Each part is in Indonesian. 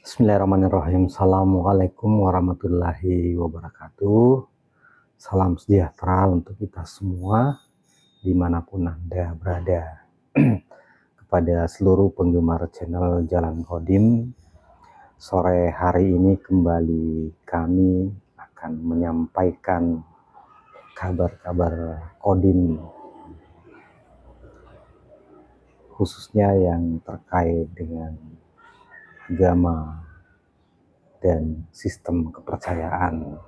Bismillahirrahmanirrahim. Assalamualaikum warahmatullahi wabarakatuh. Salam sejahtera untuk kita semua dimanapun Anda berada. Kepada seluruh penggemar channel Jalan Qadim, sore hari ini kembali kami akan menyampaikan kabar-kabar Qadim, khususnya yang terkait dengan agama dan sistem kepercayaan.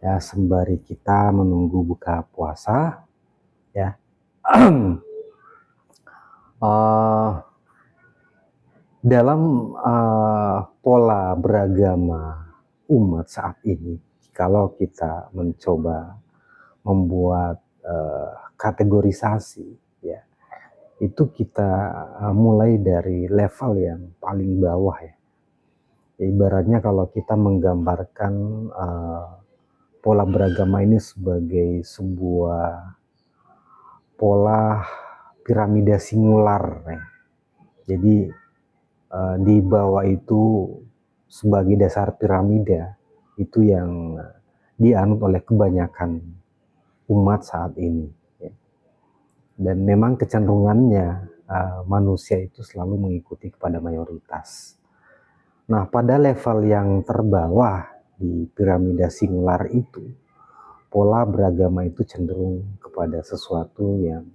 Ya, sembari kita menunggu buka puasa, ya, dalam pola beragama umat saat ini, kalau kita mencoba membuat kategorisasi, ya, itu kita mulai dari level yang paling bawah, ya. Ibaratnya kalau kita menggambarkan pola beragama ini sebagai sebuah pola piramida singular, ya. Jadi di bawah itu sebagai dasar piramida itu yang dianut oleh kebanyakan umat saat ini, ya. Dan memang kecenderungannya manusia itu selalu mengikuti kepada mayoritas. Nah, pada level yang terbawah di piramida singular itu, pola beragama itu cenderung kepada sesuatu yang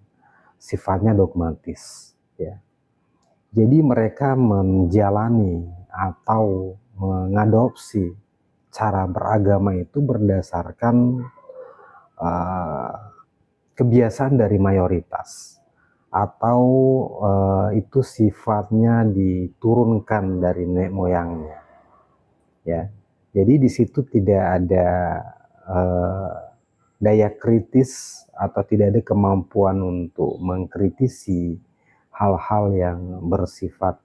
sifatnya dogmatis, ya. Jadi mereka menjalani atau mengadopsi cara beragama itu berdasarkan kebiasaan dari mayoritas, atau itu sifatnya diturunkan dari nenek moyangnya, ya. Jadi di situ tidak ada daya kritis atau tidak ada kemampuan untuk mengkritisi hal-hal yang bersifat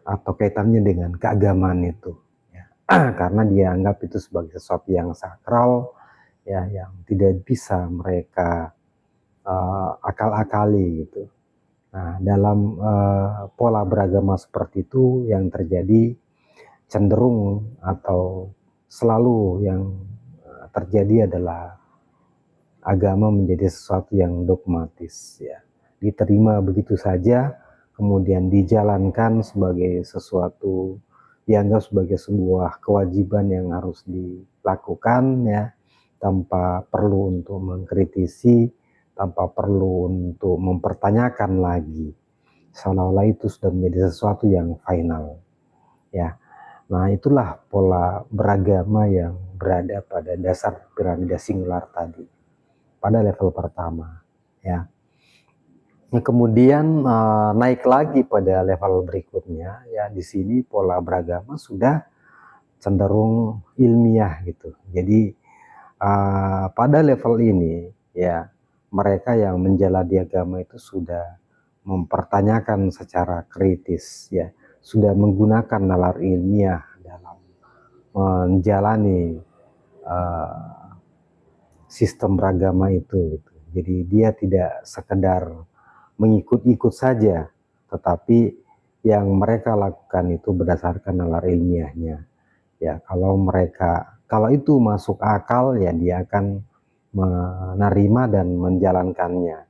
atau kaitannya dengan keagamaan itu, ya. Karena dianggap itu sebagai sesuatu yang sakral, ya, yang tidak bisa mereka akal-akali gitu. Nah, dalam pola beragama seperti itu yang terjadi cenderung atau selalu yang terjadi adalah agama menjadi sesuatu yang dogmatis, ya. Diterima begitu saja, kemudian dijalankan sebagai sesuatu, dianggap sebagai sebuah kewajiban yang harus dilakukan, ya, tanpa perlu untuk mengkritisi, tanpa perlu untuk mempertanyakan lagi, seolah-olah itu sudah menjadi sesuatu yang final, ya. Nah, itulah pola beragama yang berada pada dasar piramida singular tadi, pada level pertama, ya. Nah, kemudian naik lagi pada level berikutnya, ya. Di sini pola beragama sudah cenderung ilmiah gitu. Jadi pada level ini, ya, mereka yang menjalani agama itu sudah mempertanyakan secara kritis, ya, sudah menggunakan nalar ilmiah dalam menjalani sistem beragama itu, gitu. Jadi dia tidak sekedar mengikut-ikut saja, tetapi yang mereka lakukan itu berdasarkan nalar ilmiahnya, ya. Kalau itu masuk akal, ya, dia akan menerima dan menjalankannya,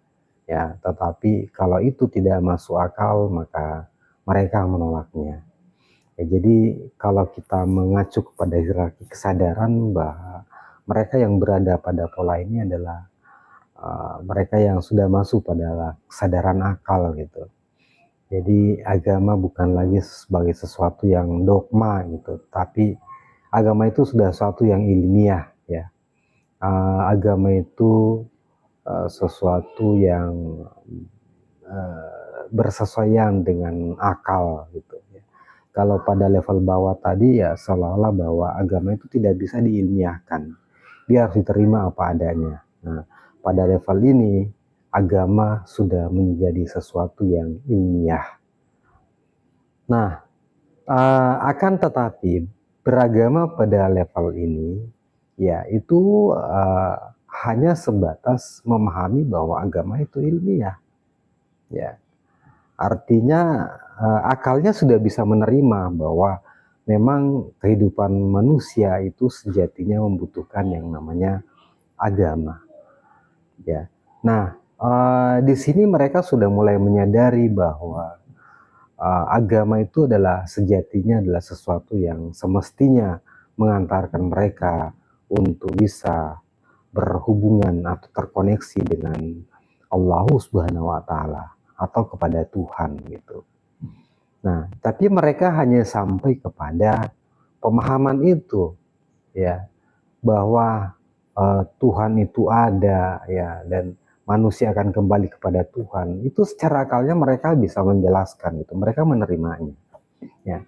ya. Tetapi kalau itu tidak masuk akal, maka mereka menolaknya, ya. Jadi kalau kita mengacu kepada hierarki kesadaran, bahwa mereka yang berada pada pola ini adalah mereka yang sudah masuk pada kesadaran akal gitu. Jadi agama bukan lagi sebagai sesuatu yang dogma gitu, tapi agama itu sudah sesuatu yang ilmiah, ya. Agama itu sesuatu yang bersesuaian dengan akal gitu, ya. Kalau pada level bawah tadi, ya, seolah-olah bahwa agama itu tidak bisa diilmiahkan, dia harus diterima apa adanya. Nah, pada level ini agama sudah menjadi sesuatu yang ilmiah. Nah, akan tetapi beragama pada level ini, ya, itu hanya sebatas memahami bahwa agama itu ilmiah, ya. Artinya akalnya sudah bisa menerima bahwa memang kehidupan manusia itu sejatinya membutuhkan yang namanya agama, ya. Nah, di sini mereka sudah mulai menyadari bahwa agama itu adalah sejatinya adalah sesuatu yang semestinya mengantarkan mereka untuk bisa berhubungan atau terkoneksi dengan Allah Subhanahu wa taala atau kepada Tuhan gitu. Nah, tapi mereka hanya sampai kepada pemahaman itu, ya, bahwa Tuhan itu ada, ya, dan manusia akan kembali kepada Tuhan. Itu secara akalnya mereka bisa menjelaskan itu, mereka menerimanya, ya.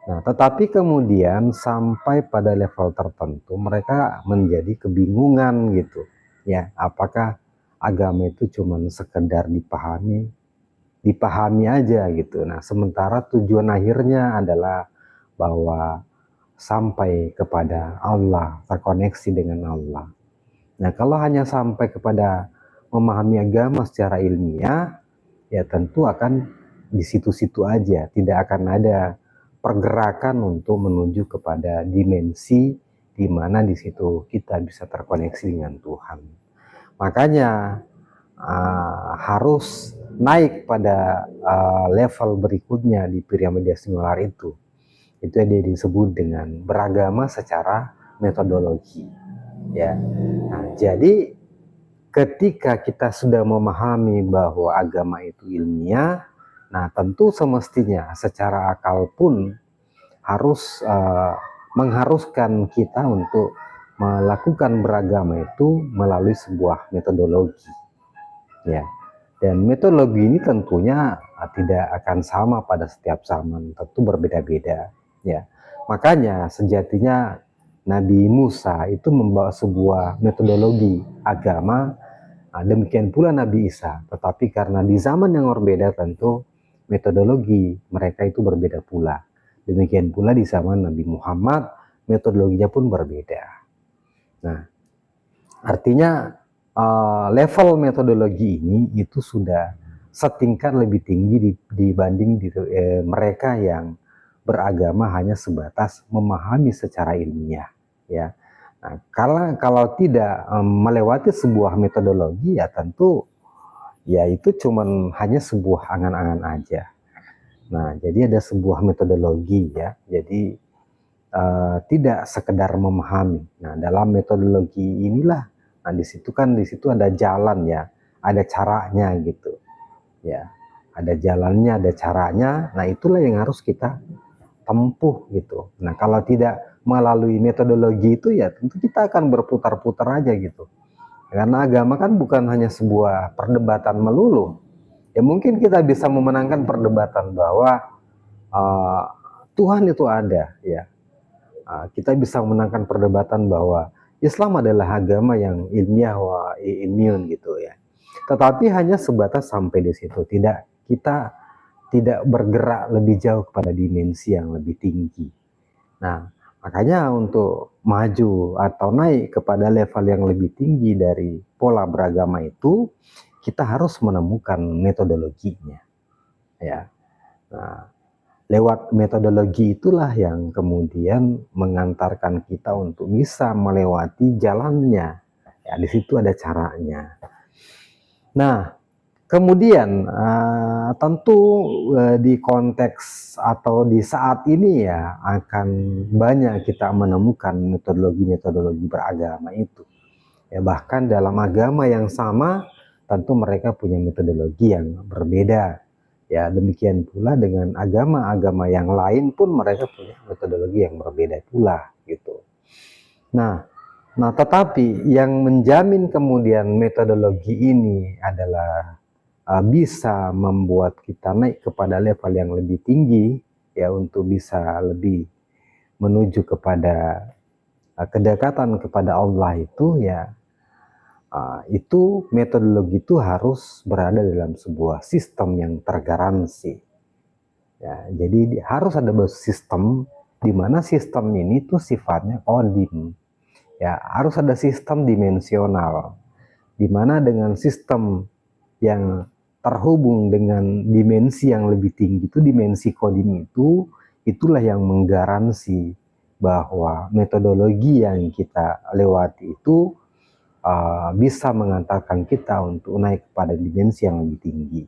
Nah, tetapi kemudian sampai pada level tertentu mereka menjadi kebingungan gitu, ya, apakah agama itu cuma sekedar dipahami aja gitu. Nah, sementara tujuan akhirnya adalah bahwa sampai kepada Allah, terkoneksi dengan Allah. Nah, kalau hanya sampai kepada memahami agama secara ilmiah, ya tentu akan di situ-situ aja, tidak akan ada pergerakan untuk menuju kepada dimensi di mana di situ kita bisa terkoneksi dengan Tuhan. Makanya harus naik pada level berikutnya di piramida singular itu. Itu yang disebut dengan beragama secara metodologi, ya. Nah, jadi ketika kita sudah memahami bahwa agama itu ilmiah, nah tentu semestinya secara akal pun harus mengharuskan kita untuk melakukan beragama itu melalui sebuah metodologi, ya. Dan metodologi ini tentunya tidak akan sama pada setiap zaman, tentu berbeda-beda, ya. Makanya sejatinya Nabi Musa itu membawa sebuah metodologi agama, demikian pula Nabi Isa. Tetapi karena di zaman yang berbeda tentu metodologi mereka itu berbeda pula. Demikian pula di zaman Nabi Muhammad metodologinya pun berbeda. Nah, artinya level metodologi ini itu sudah setingkat lebih tinggi dibanding mereka yang beragama hanya sebatas memahami secara ilmiah, ya. Nah, kalau tidak melewati sebuah metodologi, ya tentu ya itu cuman hanya sebuah angan-angan aja. Nah, jadi ada sebuah metodologi, ya. Jadi tidak sekedar memahami. Nah, dalam metodologi inilah, nah di situ ada jalan, ya, ada caranya gitu, ya, ada jalannya, ada caranya. Nah, itulah yang harus kita tempuh gitu. Nah, kalau tidak melalui metodologi itu, ya tentu kita akan berputar-putar aja gitu. Karena agama kan bukan hanya sebuah perdebatan melulu. Ya mungkin kita bisa memenangkan perdebatan bahwa Tuhan itu ada, ya. Kita bisa memenangkan perdebatan bahwa Islam adalah agama yang ilmiah wa ilmiun gitu, ya. Tetapi hanya sebatas sampai di situ. Kita tidak bergerak lebih jauh kepada dimensi yang lebih tinggi. Nah, makanya untuk maju atau naik kepada level yang lebih tinggi dari pola beragama itu, kita harus menemukan metodologinya, ya. Nah, lewat metodologi itulah yang kemudian mengantarkan kita untuk bisa melewati jalannya. Ya, di situ ada caranya. Nah, kemudian tentu di konteks atau di saat ini, ya, akan banyak kita menemukan metodologi-metodologi beragama itu. Ya, bahkan dalam agama yang sama, tentu mereka punya metodologi yang berbeda. Ya, demikian pula dengan agama-agama yang lain pun mereka punya metodologi yang berbeda pula gitu. Nah, tetapi yang menjamin kemudian metodologi ini adalah bisa membuat kita naik kepada level yang lebih tinggi, ya, untuk bisa lebih menuju kepada kedekatan kepada Allah itu, ya, itu metodologi itu harus berada dalam sebuah sistem yang tergaransi. Ya, jadi harus ada sistem di mana sistem ini tuh sifatnya kodim. Ya, harus ada sistem dimensional. Di mana dengan sistem yang terhubung dengan dimensi yang lebih tinggi itu, dimensi kodim itu, itulah yang menggaransi bahwa metodologi yang kita lewati itu bisa mengantarkan kita untuk naik pada dimensi yang lebih tinggi.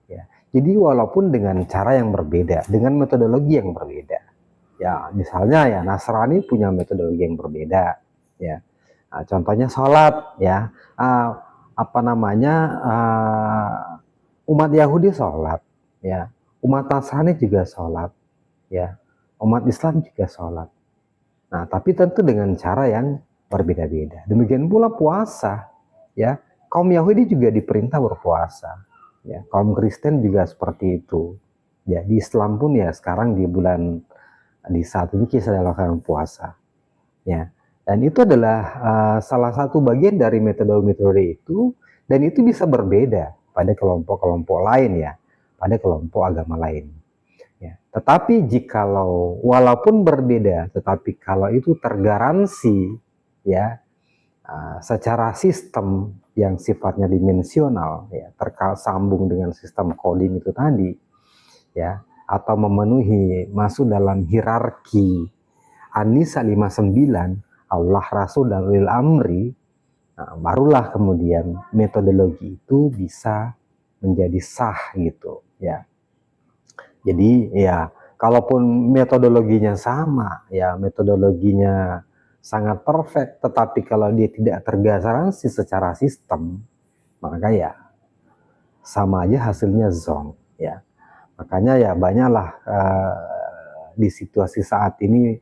Ya. Jadi walaupun dengan cara yang berbeda, dengan metodologi yang berbeda. Ya, misalnya ya Nasrani punya metodologi yang berbeda. Ya, contohnya sholat. Ya, apa namanya umat Yahudi sholat. Ya, umat Nasrani juga sholat. Ya, umat Islam juga sholat. Nah, tapi tentu dengan cara yang berbeda-beda. Demikian pula puasa, ya. Kaum Yahudi juga diperintah berpuasa, ya. Kaum Kristen juga seperti itu. Ya, di Islam pun ya sekarang di saat ini kita sedang melakukan puasa, ya. Dan itu adalah salah satu bagian dari metode-metode itu, dan itu bisa berbeda pada kelompok-kelompok lain ya, pada kelompok agama lain. Ya, tetapi jikalau walaupun berbeda, tetapi kalau itu tergaransi ya secara sistem yang sifatnya dimensional, ya tersambung dengan sistem coding itu tadi, ya atau memenuhi masuk dalam hierarki An-Nisa 59, Allah Rasul dan Ulil Amri, barulah kemudian metodologi itu bisa menjadi sah gitu ya. Jadi ya, kalaupun metodologinya sama, ya metodologinya sangat perfect, tetapi kalau dia tidak tergaransi secara sistem, maka ya sama aja hasilnya zonk ya. Makanya ya banyaklah di situasi saat ini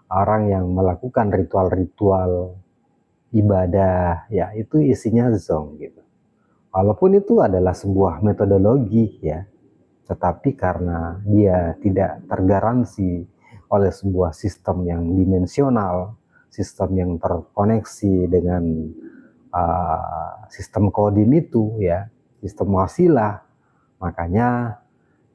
orang yang melakukan ritual-ritual ibadah, ya itu isinya zonk gitu. Walaupun itu adalah sebuah metodologi ya, tetapi karena dia tidak tergaransi oleh sebuah sistem yang dimensional, sistem yang terkoneksi dengan sistem kodim itu ya, sistem wasilah, makanya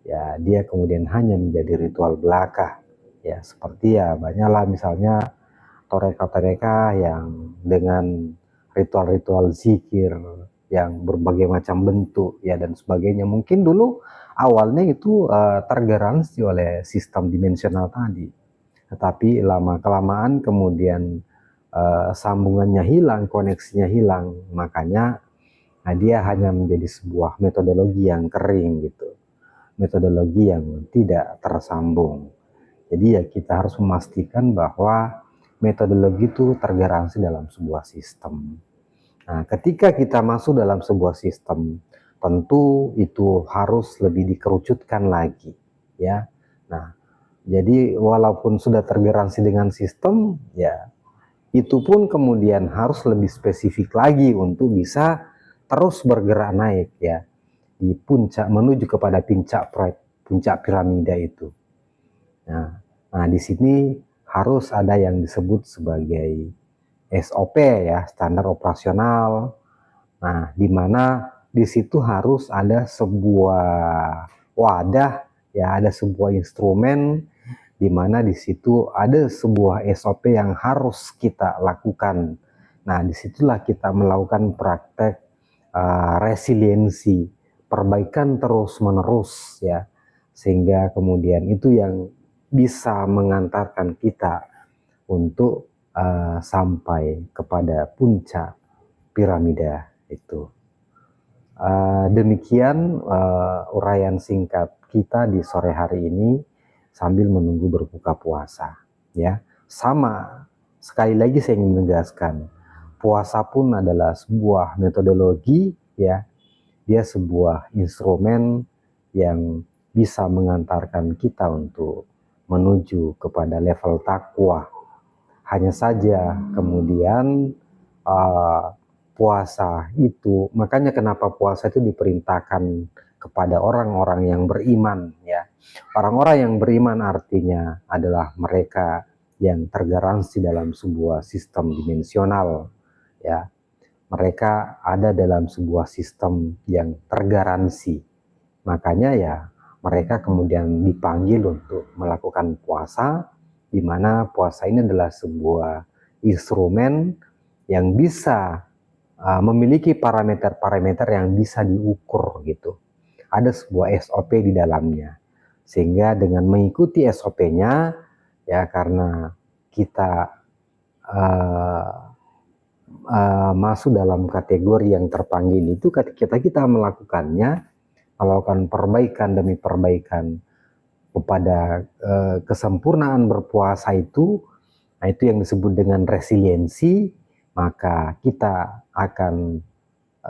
ya dia kemudian hanya menjadi ritual belaka ya, seperti ya banyaklah misalnya toreka-toreka yang dengan ritual-ritual zikir yang berbagai macam bentuk ya dan sebagainya. Mungkin dulu awalnya itu tergaransi oleh sistem dimensional tadi, tetapi lama kelamaan kemudian sambungannya hilang, koneksinya hilang, makanya dia hanya menjadi sebuah metodologi yang kering gitu, metodologi yang tidak tersambung. Jadi ya kita harus memastikan bahwa metodologi itu tergaransi dalam sebuah sistem. Nah, ketika kita masuk dalam sebuah sistem, tentu itu harus lebih dikerucutkan lagi, ya. Nah, jadi walaupun sudah tergaransi dengan sistem, ya itu pun kemudian harus lebih spesifik lagi untuk bisa terus bergerak naik, ya, di puncak menuju kepada puncak piramida itu. Nah, di sini harus ada yang disebut sebagai SOP ya, standar operasional. Nah, di mana di situ harus ada sebuah wadah ya, ada sebuah instrumen di mana di situ ada sebuah SOP yang harus kita lakukan. Nah, disitulah kita melakukan praktek resiliensi, perbaikan terus-menerus ya, sehingga kemudian itu yang bisa mengantarkan kita untuk sampai kepada puncak piramida itu. Demikian uraian singkat kita di sore hari ini sambil menunggu berbuka puasa. Ya, sama sekali lagi saya ingin menegaskan, puasa pun adalah sebuah metodologi, ya, dia sebuah instrumen yang bisa mengantarkan kita untuk menuju kepada level takwa. Hanya saja kemudian puasa itu, makanya kenapa puasa itu diperintahkan kepada orang-orang yang beriman ya. Orang-orang yang beriman artinya adalah mereka yang tergaransi dalam sebuah sistem dimensional ya. Mereka ada dalam sebuah sistem yang tergaransi. Makanya ya mereka kemudian dipanggil untuk melakukan puasa, di mana puasa ini adalah sebuah instrumen yang bisa memiliki parameter-parameter yang bisa diukur gitu. ada sebuah SOP di dalamnya. Sehingga dengan mengikuti SOP-nya, ya karena kita masuk dalam kategori yang terpanggil itu, ketika kita melakukannya, melakukan perbaikan demi perbaikan kepada kesempurnaan berpuasa itu, nah itu yang disebut dengan resiliensi, maka kita akan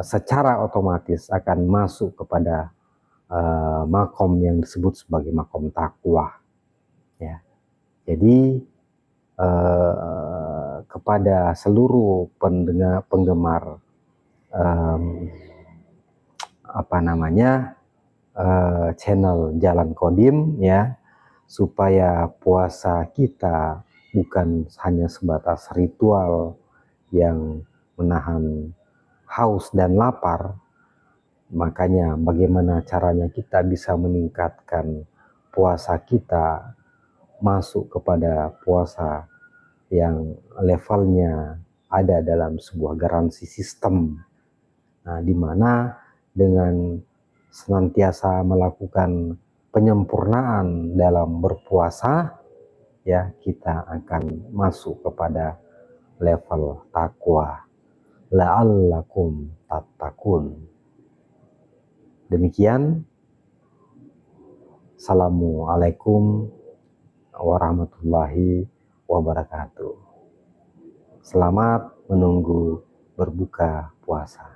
secara otomatis akan masuk kepada makom yang disebut sebagai makom takwa. Ya, jadi kepada seluruh penggemar channel Jalan Qadim, ya, supaya puasa kita bukan hanya sebatas ritual yang menahan haus dan lapar. Makanya bagaimana caranya kita bisa meningkatkan puasa kita masuk kepada puasa yang levelnya ada dalam sebuah garansi sistem, nah, di mana dengan senantiasa melakukan penyempurnaan dalam berpuasa, ya kita akan masuk kepada level takwa, la'allakum tattaqun. Demikian, assalamualaikum warahmatullahi wabarakatuh. Selamat menunggu berbuka puasa.